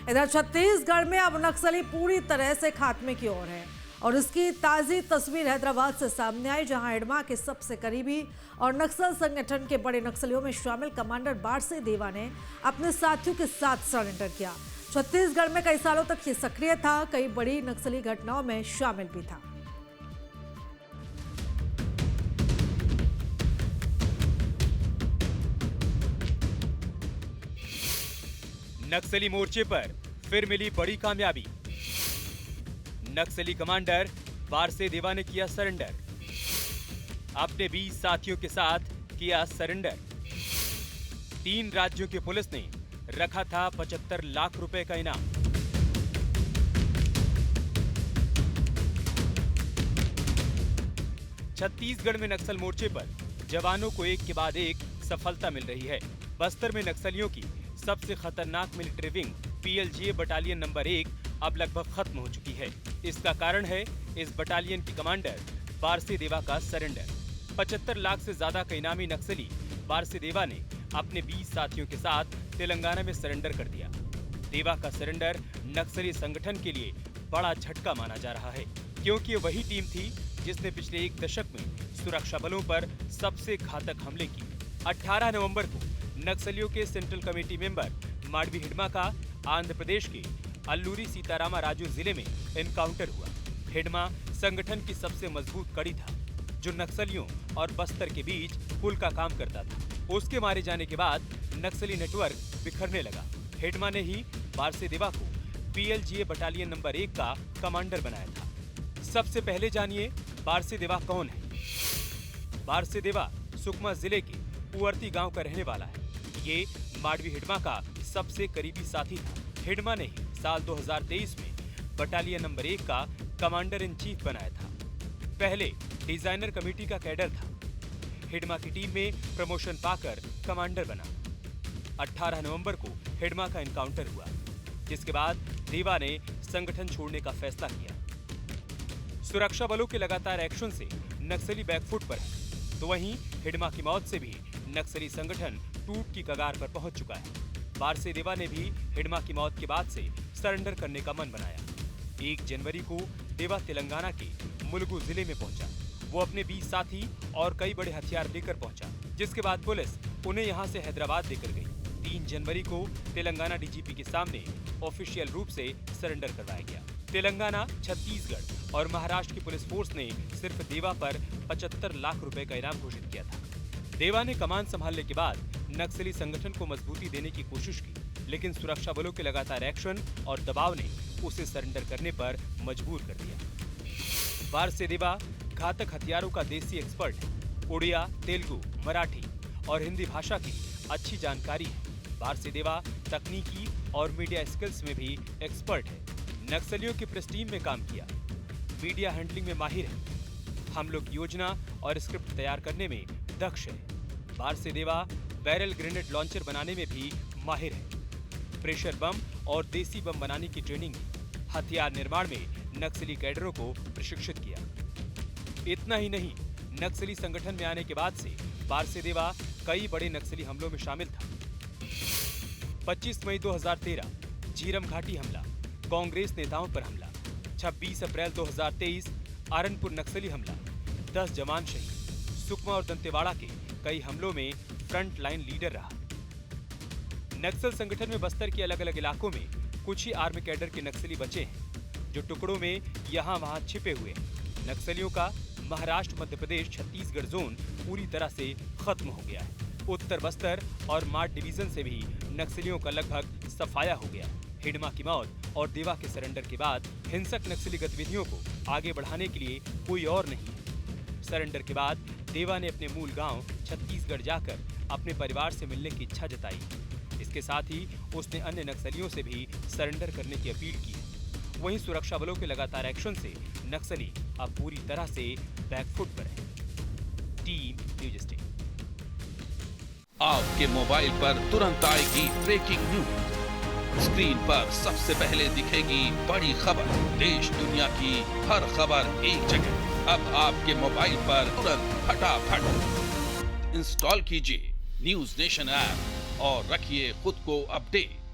इधर छत्तीसगढ़ में अब नक्सली पूरी तरह से खात्मे की ओर है और इसकी ताज़ी तस्वीर हैदराबाद से सामने आई, जहां हिडमा के सबसे करीबी और नक्सल संगठन के बड़े नक्सलियों में शामिल कमांडर बारसे देवा ने अपने साथियों के साथ सरेंडर किया। छत्तीसगढ़ में कई सालों तक ये सक्रिय था, कई बड़ी नक्सली घटनाओं में शामिल भी था। नक्सली मोर्चे पर फिर मिली बड़ी कामयाबी। नक्सली कमांडर बारसे देवा ने किया सरेंडर, अपने 20 साथियों के साथ किया सरेंडर। 3 राज्यों की पुलिस ने रखा था 75 लाख रुपए का इनाम। छत्तीसगढ़ में नक्सल मोर्चे पर जवानों को एक के बाद एक सफलता मिल रही है। बस्तर में नक्सलियों की सबसे खतरनाक military wing PLGA battalion number 1 अब लगभग खत्म हो चुकी है। इसका कारण है इस बटालियन की कमांडर बारसे देवा का सरेंडर। 75 लाख से ज्यादा का इनामी नक्सली बारसे देवा ने अपने 20 साथियों के साथ तेलंगाना में सरेंडर कर दिया। देवा का सरेंडर नक्सली संगठन के लिए बड़ा झटका माना जा रहा है, क्योंकि ये वही टीम थी जिसने पिछले 1 दशक में सुरक्षा बलों पर सबसे घातक हमले की। 18 नवंबर को नक्सलियों के central committee member Madvi Hidma का आंध्र प्रदेश के अल्लूरी सीतारामा राजू जिले में एनकाउंटर हुआ। हिडमा संगठन की सबसे मजबूत कड़ी था, जो नक्सलियों और बस्तर के बीच पुल का काम करता था। उसके मारे जाने के बाद नक्सली नेटवर्क बिखरने लगा। हिडमा ने ही बारसे देवा को पीएलजीए बटालियन नंबर 1 का कमांडर बनाया था। सबसे पहले जानिए बारसे देवा कौन है। बारसे देवा सुकमा जिले के पुअर्ती गांव का रहने वाला है। ये माडवी हिडमा का सबसे करीबी साथी था। हिडमा ने ही साल 2023 में बटालियन नंबर 1 का कमांडर इन चीफ बनाया था। पहले डिजाइनर कमेटी का कैडर था। हिडमा की टीम में प्रमोशन पाकर कमांडर बना। 18 नवंबर को हिडमा का एनकाउंटर हुआ, जिसके बाद देवा ने संगठन छोड़ने का फैसला किया। सुरक्षा बलों के लगातार एक्शन से नक्सली बैकफुट पर है, तो वहीं हिडमा की मौत से भी नक्सली संगठन टूट की कगार पर पहुंच चुका है। बारसे देवा ने भी हिडमा की मौत के बाद से सरेंडर करने का मन बनाया। 1 जनवरी को देवा तेलंगाना के मुलुगु जिले में पहुंचा। वो अपने 20 साथी और कई बड़े हथियार लेकर पहुंचा, जिसके बाद पुलिस उन्हें यहां से हैदराबाद लेकर गई। 3 जनवरी को तेलंगाना डीजीपी के सामने ऑफिशियल रूप से सरेंडर करवाया गया। तेलंगाना, छत्तीसगढ़ और महाराष्ट्र की पुलिस फोर्स ने सिर्फ देवा पर 75 लाख रुपए का इनाम घोषित किया था। देवा ने कमान संभालने के बाद नक्सली संगठन को मजबूती देने की कोशिश की, लेकिन सुरक्षा बलों के लगातार एक्शन और दबाव ने उसे सरेंडर करने पर मजबूर कर दिया। बारसे देवा घातक हथियारों का देसी एक्सपर्ट है। उड़िया, तेलुगु, मराठी और हिंदी भाषा की अच्छी जानकारी है। बारसे देवा तकनीकी और मीडिया स्किल्स में भी एक्सपर्ट है। नक्सलियों की प्रेस टीम में काम किया, मीडिया हैंडलिंग में माहिर है, हमलों की योजना और स्क्रिप्ट तैयार करने में दक्ष है। बारसे देवा बैरल ग्रेनेड लॉन्चर बनाने में भी माहिर है। प्रेशर बम और देसी बम बनाने की ट्रेनिंग है। हथियार निर्माण में नक्सली कैडरों को प्रशिक्षित किया। इतना ही नहीं, नक्सली संगठन में आने के बाद से बारसे देवा कई बड़े नक्सली हमलों में शामिल था। 25 मई 2013 झीरम घाटी हमला, कांग्रेस नेताओं पर हमला। 26 अप्रैल 2023 आरनपुर नक्सली हमला, 10 जवान शहीद। सुकमा और दंतेवाड़ा के कई हमलों में फ्रंट लाइन लीडर रहा। नक्सल संगठन में बस्तर के अलग अलग इलाकों में कुछ ही आर्मी कैडर के नक्सली बचे हैं, जो टुकड़ों में यहाँ वहाँ छिपे हुए हैं। नक्सलियों का महाराष्ट्र, मध्य प्रदेश, छत्तीसगढ़ जोन पूरी तरह से खत्म हो गया है। उत्तर बस्तर और माड डिवीजन से भी नक्सलियों का लगभग सफाया हो गया। हिडमा की मौत और देवा के सरेंडर के बाद हिंसक नक्सली गतिविधियों को आगे बढ़ाने के लिए कोई और नहीं है। सरेंडर के बाद देवा ने अपने मूल गांव छत्तीसगढ़ जाकर अपने परिवार से मिलने की इच्छा जताई। इसके साथ ही उसने अन्य नक्सलियों से भी सरेंडर करने की अपील की है। वहीं सुरक्षा बलों के लगातार एक्शन से नक्सली अब पूरी तरह से बैकफुट पर है। Team news state. आपके मोबाइल पर तुरंत आएगी ब्रेकिंग न्यूज। स्क्रीन पर सबसे पहले दिखेगी बड़ी खबर। देश दुनिया की हर खबर एक जगह। अब आपके मोबाइल पर तुरंत फटाफट इंस्टॉल कीजिए न्यूज नेशन ऐप और रखिए खुद को अपडेट।